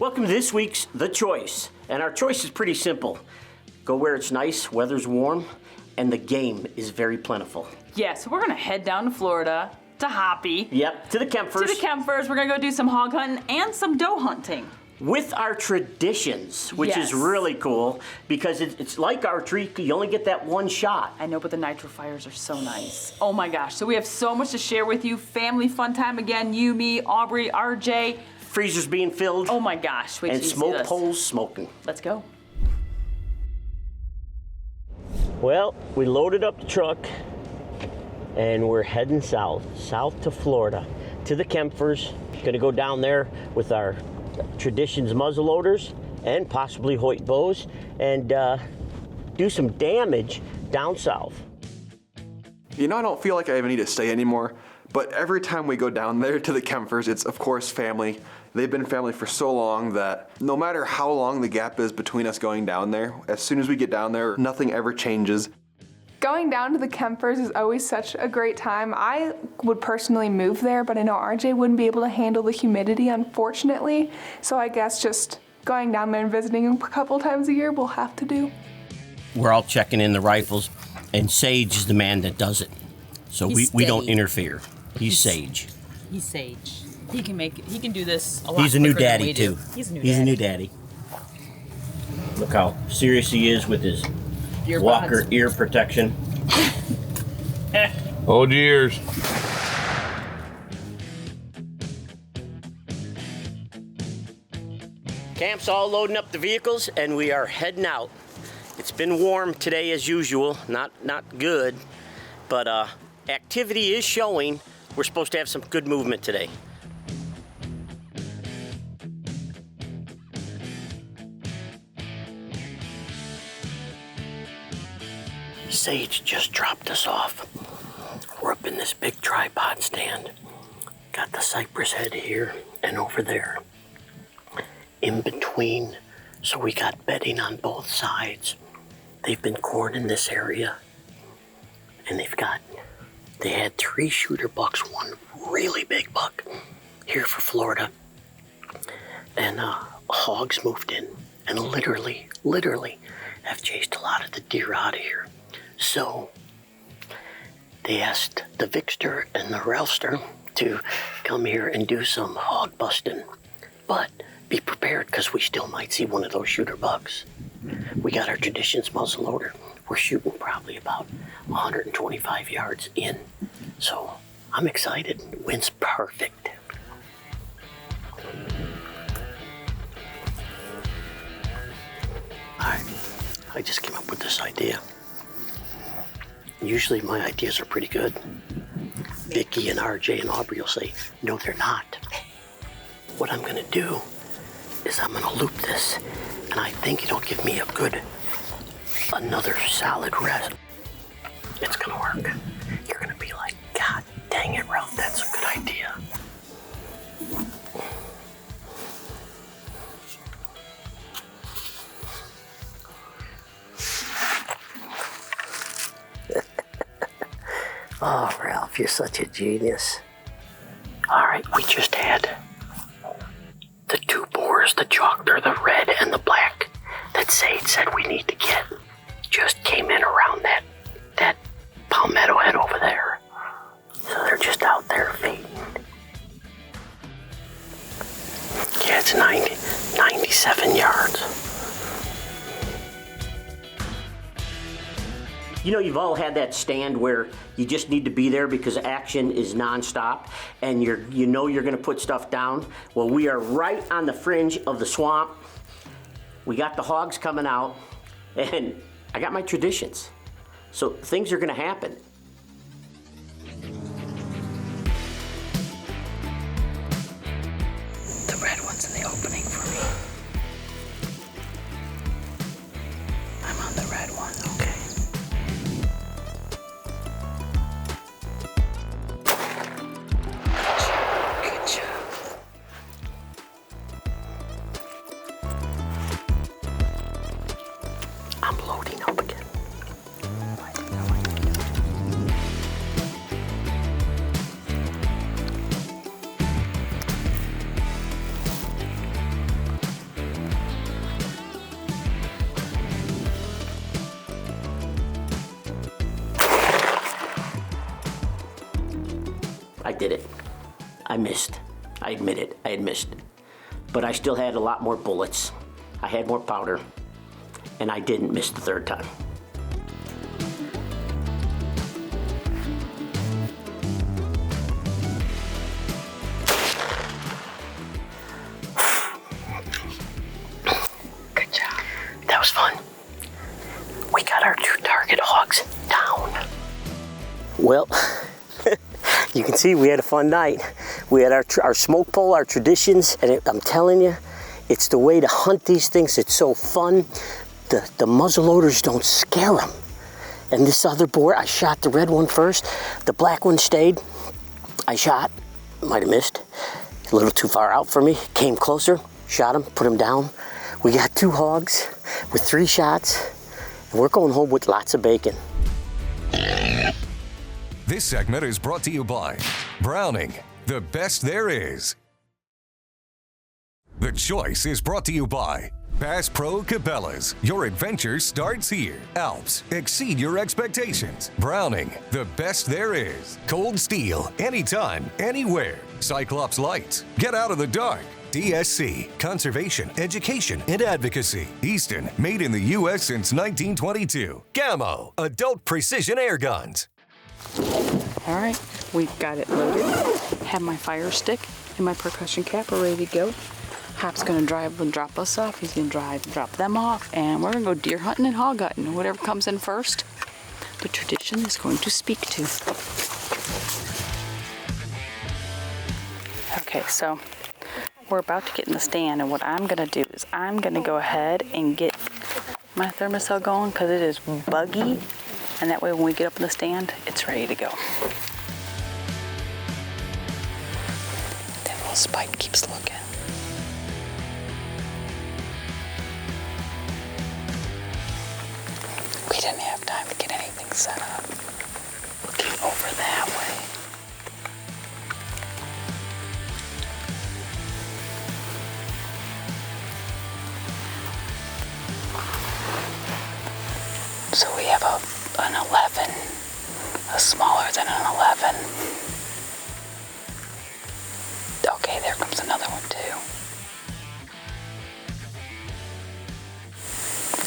Welcome to this week's The Choice, and our choice is pretty simple. Go where it's nice, weather's warm, and the game is very plentiful. Yeah, so we're gonna head down to Florida, to Hoppy. Yep, to the Kempfers. To the Kempfers, we're gonna go do some hog hunting and some doe hunting. With our traditions, which Yes. is really cool, because it's like archery, you only get that one shot. I know, but the nitro fires are so nice. Oh my gosh, so we have so much to share with you. Family fun time again, you, me, Aubrey, RJ. Freezers being filled. Oh my gosh, wait till and you see smoke this. poles smoking. Let's go. Well, we loaded up the truck and we're heading south to Florida, to the Kempfers. Gonna go down there with our Traditions muzzleloaders and possibly Hoyt bows and do some damage down south. You know, I don't feel like I even need to stay anymore, but every time we go down there to the Kempfers, it's of course family. They've been family for so long that no matter how long the gap is between us going down there, as soon as we get down there, nothing ever changes. Going down to the Kempfers is always such a great time. I would personally move there, but I know RJ wouldn't be able to handle the humidity, unfortunately. So I guess just going down there and visiting him a couple times a year we'll have to do. We're all checking in the rifles, and Sage is the man that does it. So we don't interfere. He's Sage. He's Sage. He can do this a lot He's a new quicker than daddy we do. too. He's a new daddy. Look how serious he is with his Earbuds. Walker ear protection. Hold your ears. Camp's all loading up the vehicles and we are heading out. It's been warm today as usual, not good, but activity is showing. We're supposed to have some good movement today. Sage just dropped us off. We're up in this big tripod stand. Got the cypress head here and over there. In between, so we got bedding on both sides. They've been corning this area. And they had 3 shooter bucks, 1 really big buck here for Florida. And Hogs moved in and literally have chased a lot of the deer out of here. So they asked the Vicster and the Ralphster to come here and do some hog busting. But be prepared because we still might see one of those shooter bucks. We got our Traditions muzzleloader. We're shooting probably about 125 yards in. So I'm excited. Wind's perfect. I just came up with this idea. Usually my ideas are pretty good. Vicky and RJ and Aubrey will say, no, they're not. What I'm gonna do is I'm gonna loop this, and I think it'll give me another solid rest. It's gonna work. You're gonna be like, God dang it, Ralph, that's a good idea. Oh, Ralph, you're such a genius. All right, we just had the 2 boars, the the red and the black, that Sage said we need to get. Just came in around that palmetto head over there. So they're just out there feeding. Yeah, it's 97 yards. You know, you've all had that stand where you just need to be there because action is nonstop and you know you're gonna put stuff down. Well, we are right on the fringe of the swamp. We got the hogs coming out and I got my Traditions. So things are gonna happen. The red one's in the opening for me. I'm on the red one. Okay. Good job. I'm loading up again. did it. I missed. I admit it. I had missed. But I still had a lot more bullets. I had more powder. And I didn't miss the third time. Good job. That was fun. We got our 2 target hogs down. Well, you can see we had a fun night. We had our smoke pole, our traditions, and I'm telling you, it's the way to hunt these things. It's so fun. The muzzleloaders don't scare them. And this other boar, I shot the red one first. The black one stayed. I shot, might have missed. A little too far out for me. Came closer, shot him, put him down. We got 2 hogs with 3 shots. And we're going home with lots of bacon. This segment is brought to you by Browning, the best there is. The Choice is brought to you by Bass Pro Cabela's. Your adventure starts here. Alps, exceed your expectations. Browning, the best there is. Cold Steel, anytime, anywhere. Cyclops Lights, get out of the dark. DSC, Conservation, Education, and Advocacy. Easton, made in the U.S. since 1922. Gammo, Adult Precision Air Guns. All right, we've got it loaded. Have my fire stick and my percussion cap are ready to go. Hop's gonna drive and drop us off. He's gonna drive and drop them off, and we're gonna go deer hunting and hog hunting. Whatever comes in first, the tradition is going to speak to. Okay, so we're about to get in the stand, and what I'm gonna do is I'm gonna go ahead and get my thermocell going because it is buggy, and that way when we get up in the stand, it's ready to go. That little spike keeps looking. We didn't have time to get anything set up. Looking over that way. So we have an 11, a smaller than an 11. Okay, there comes another one too.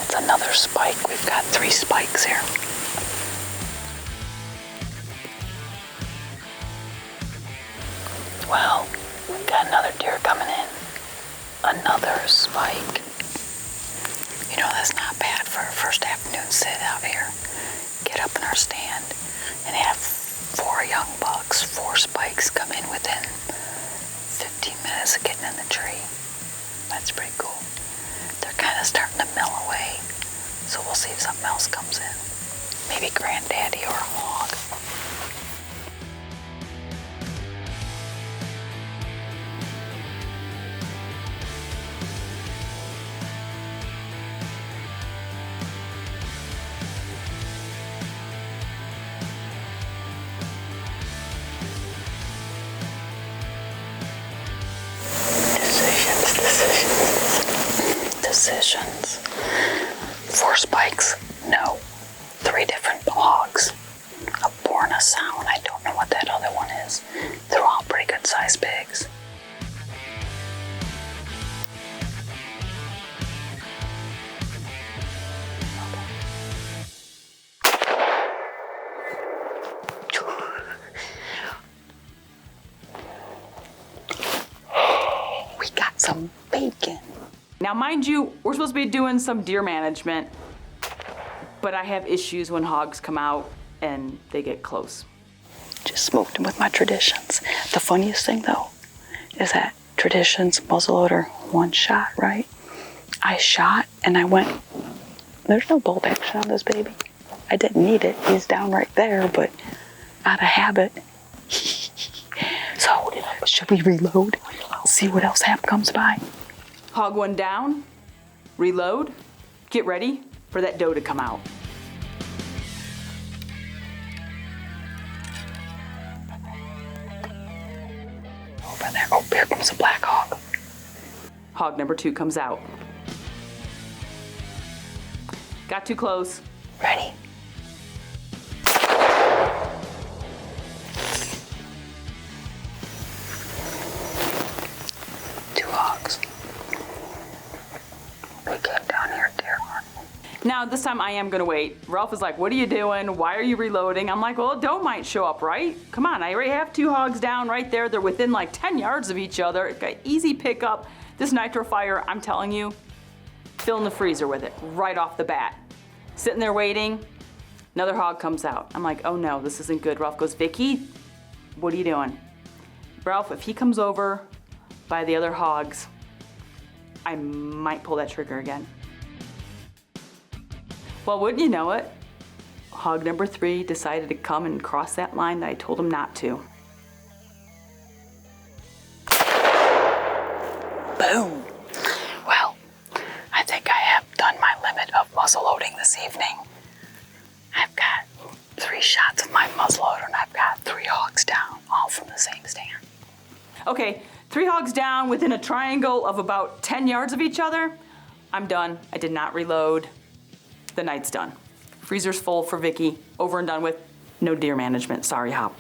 It's another spike. We've got 3 spikes here. Well, we've got another deer coming in. Another spike. You know, that's not bad for our first afternoon sit out here. Get up in our stand and have 4 young bucks, 4 spikes come in within 15 minutes of getting in the tree. That's pretty cool. They're kind of starting to mill away, so we'll see if something else comes in. Maybe granddaddy or a hog. Decisions. 4 spikes, no. 3 different hogs. A boar and a sow, and I don't know what that other one is. They're all pretty good sized pigs. We got some bacon. Now, mind you, we're supposed to be doing some deer management, but I have issues when hogs come out and they get close. Just smoked them with my traditions. The funniest thing, though, is that traditions muzzleloader 1 shot, right? I shot and I went, there's no bolt action on this baby. I didn't need it. He's down right there, but out of habit. So, should we reload? See what else comes by? Hog 1 down, reload, get ready for that doe to come out. Over there, oh, here comes a black hog. Hog number 2 comes out. Got too close. Ready. Now, this time I am gonna wait. Ralph is like, what are you doing? Why are you reloading? I'm like, well, a doe might show up, right? Come on, I already have 2 hogs down right there. They're within like 10 yards of each other. Got easy pickup. This nitro fire, I'm telling you, fill in the freezer with it right off the bat. Sitting there waiting, another hog comes out. I'm like, oh no, this isn't good. Ralph goes, Vicky, what are you doing? Ralph, if he comes over by the other hogs, I might pull that trigger again. Well, wouldn't you know it? Hog number 3 decided to come and cross that line that I told him not to. Boom. Well, I think I have done my limit of muzzle loading this evening. I've got 3 shots of my muzzleloader and I've got 3 hogs down, all from the same stand. Okay, 3 hogs down within a triangle of about 10 yards of each other. I'm done. I did not reload. The night's done. Freezer's full for Vicky. Over and done with. No deer management. Sorry, Hop.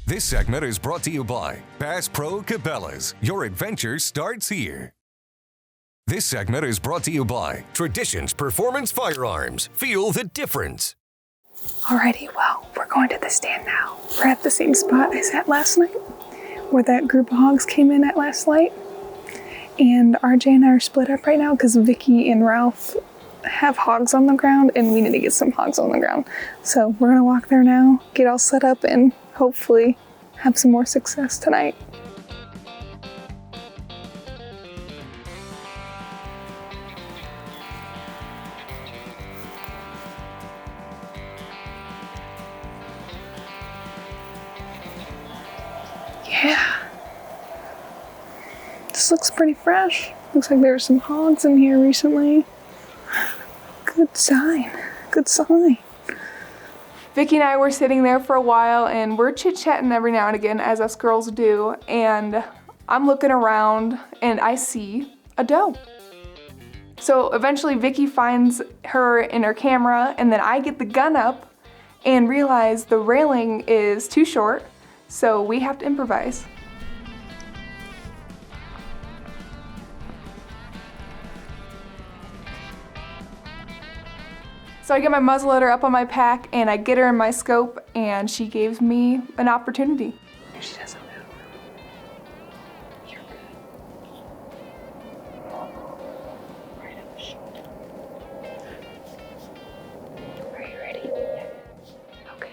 This segment is brought to you by Bass Pro Cabela's. Your adventure starts here. This segment is brought to you by Traditions Performance Firearms. Feel the difference. Alrighty, well, we're going to the stand now. We're at the same spot I sat last night, where that group of hogs came in at last night. And RJ and I are split up right now because Vicky and Ralph have hogs on the ground and we need to get some hogs on the ground. So we're gonna walk there now, get all set up, and hopefully have some more success tonight. Yeah. This looks pretty fresh. Looks like there were some hogs in here recently. Good sign. Good sign. Vicky and I were sitting there for a while and we're chit-chatting every now and again, as us girls do, and I'm looking around and I see a doe. So eventually Vicky finds her in her camera and then I get the gun up and realize the railing is too short, so we have to improvise. So I get my muzzleloader up on my pack and I get her in my scope and she gives me an opportunity. She doesn't move. You're good. Right up the shoulder. Are you ready? Yeah. Okay.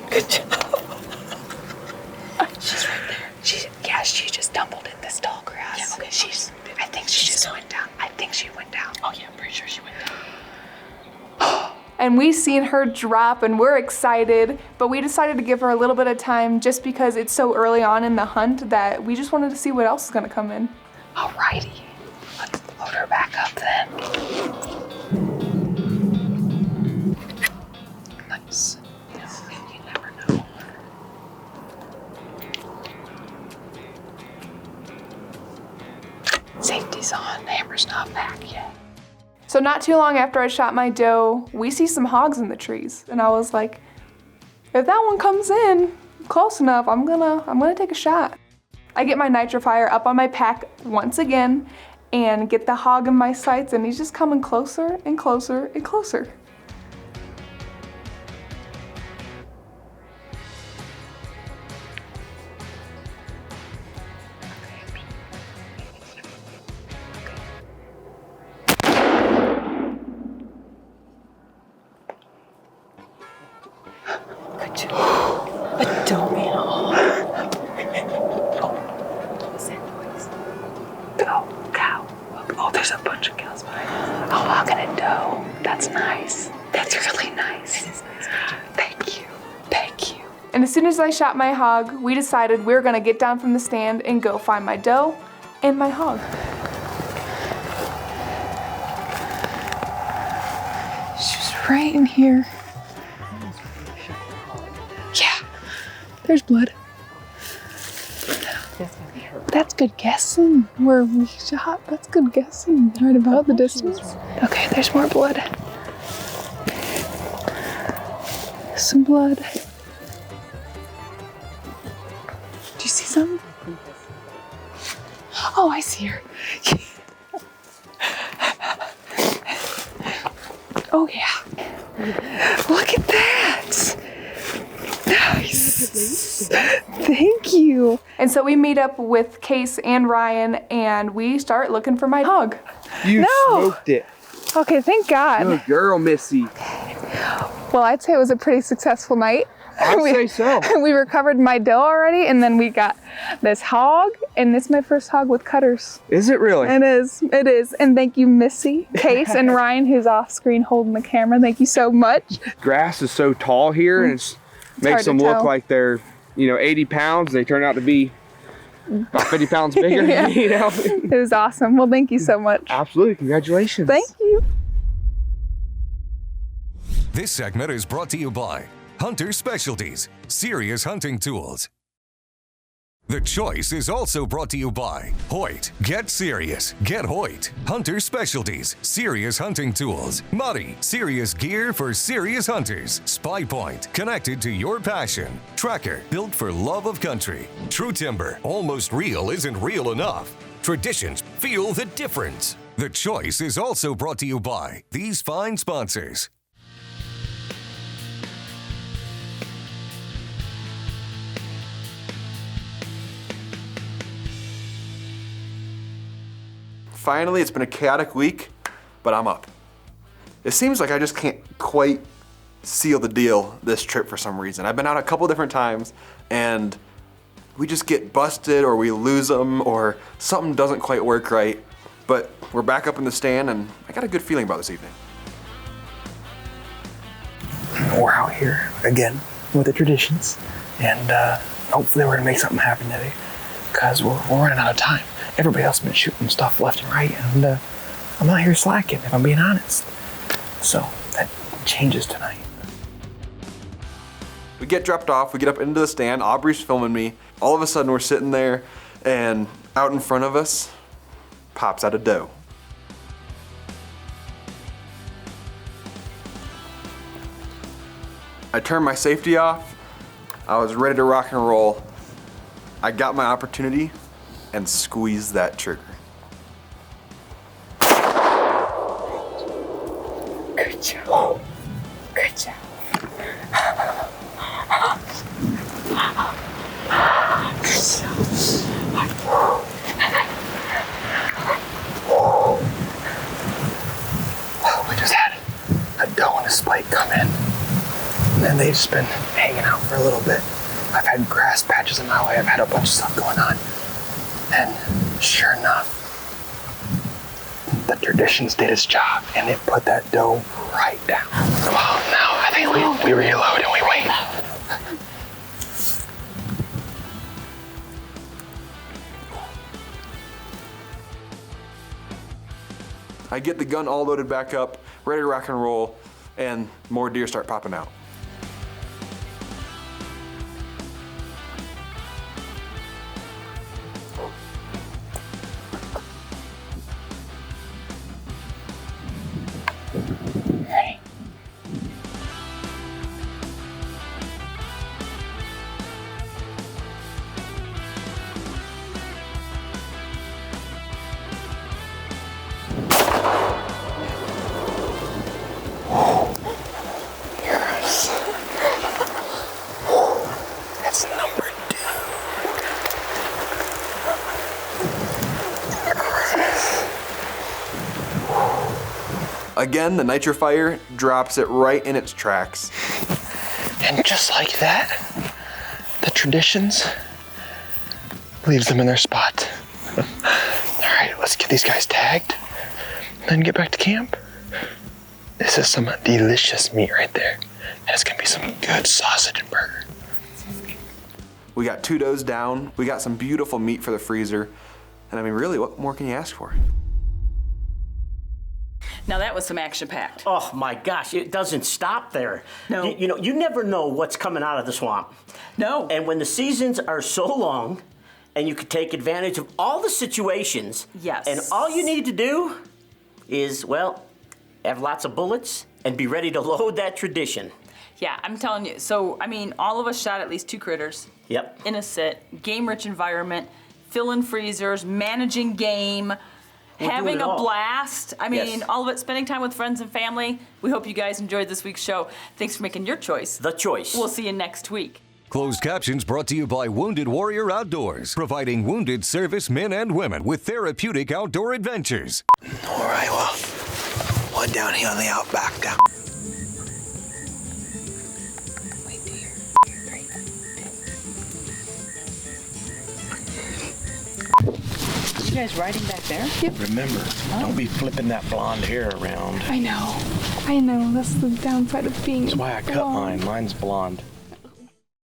Good job. She's right there. She just tumbled in this tall grass. Yeah, okay. I think she just went down. I think she went down. Oh yeah, I'm pretty sure she went down. And we've seen her drop and we're excited, but we decided to give her a little bit of time just because it's so early on in the hunt that we just wanted to see what else is gonna come in. Alrighty, let's load her back up then. Nice. You never know. Safety's on, the hammer's not back yet. So not too long after I shot my doe, we see some hogs in the trees. And I was like, if that one comes in close enough, I'm gonna take a shot. I get my nitro fire up on my pack once again and get the hog in my sights, and he's just coming closer and closer and closer. And as soon as I shot my hog, we decided we were gonna get down from the stand and go find my doe and my hog. She's right in here. Yeah, there's blood. That's good guessing. Where we shot, that's good guessing. Right about the distance. Okay, there's more blood. some blood. Do you see something? Oh, I see her. Oh, yeah. Look at that. Nice. Thank you. And so we meet up with Case and Ryan, and we start looking for my hog. You smoked it. Okay, thank God. Good girl, Missy. Well, I'd say it was a pretty successful night. I'd say so. We recovered my doe already, and then we got this hog, and this is my first hog with cutters. Is it really? It is. And thank you, Missy, Case, and Ryan, who's off screen holding the camera. Thank you so much. Grass is so tall here, and it makes them look like they're, 80 pounds. They turn out to be about 50 pounds bigger, Yeah. It was awesome. Well, thank you so much. Absolutely. Congratulations. Thank you. This segment is brought to you by Hunter Specialties, serious hunting tools. The choice is also brought to you by Hoyt. Get serious. Get Hoyt. Hunter Specialties. Serious hunting tools. Muddy. Serious gear for serious hunters. Spy Point. Connected to your passion. Tracker. Built for love of country. True Timber. Almost real isn't real enough. Traditions. Feel the difference. The choice is also brought to you by these fine sponsors. Finally, it's been a chaotic week, but I'm up. It seems like I just can't quite seal the deal this trip for some reason. I've been out a couple different times, and we just get busted, or we lose them, or something doesn't quite work right. But we're back up in the stand, and I got a good feeling about this evening. We're out here again with the traditions, and hopefully we're gonna make something happen today, because we're running out of time. Everybody else has been shooting stuff left and right, and I'm out here slacking, if I'm being honest. So that changes tonight. We get dropped off, we get up into the stand, Aubrey's filming me. All of a sudden we're sitting there, and out in front of us pops out a doe. I turned my safety off, I was ready to rock and roll. I got my opportunity and squeezed that trigger. Good job. Good job. We just had a doe and a spike come in, and then they've just been hanging out for a little bit. I've had grass patches in my way, I've had a bunch of stuff going on, and sure enough, the traditions did its job, and it put that doe right down. Well, now I think we reload and we wait. I get the gun all loaded back up, ready to rock and roll, and more deer start popping out. Ready? Yes. That's number 2. Again, the nitro fire drops it right in its tracks. And just like that, the traditions leaves them in their spot. All right, let's get these guys tagged, then get back to camp. This is some delicious meat right there. And it's gonna be some good sausage and burger. We got 2 does down, we got some beautiful meat for the freezer, and I mean, really, what more can you ask for? Now that was some action-packed. Oh my gosh, it doesn't stop there. No. You never know what's coming out of the swamp. No. And when the seasons are so long, and you can take advantage of all the situations. Yes. And all you need to do is, well, have lots of bullets and be ready to load that tradition. Yeah, I'm telling you. So, I mean, all of us shot at least 2 critters. Yep. In a sit, game-rich environment, filling freezers, managing game, having a blast. I mean, all of it, spending time with friends and family. We hope you guys enjoyed this week's show. Thanks for making your choice. The choice. We'll see you next week. Closed captions brought to you by Wounded Warrior Outdoors, providing wounded service men and women with therapeutic outdoor adventures. All right, well, one down here on the outback down. Wait till you're great. You guys riding back there? Remember, don't be flipping that blonde hair around. I know. That's the downside of being That's why I cut mine. Mine's blonde.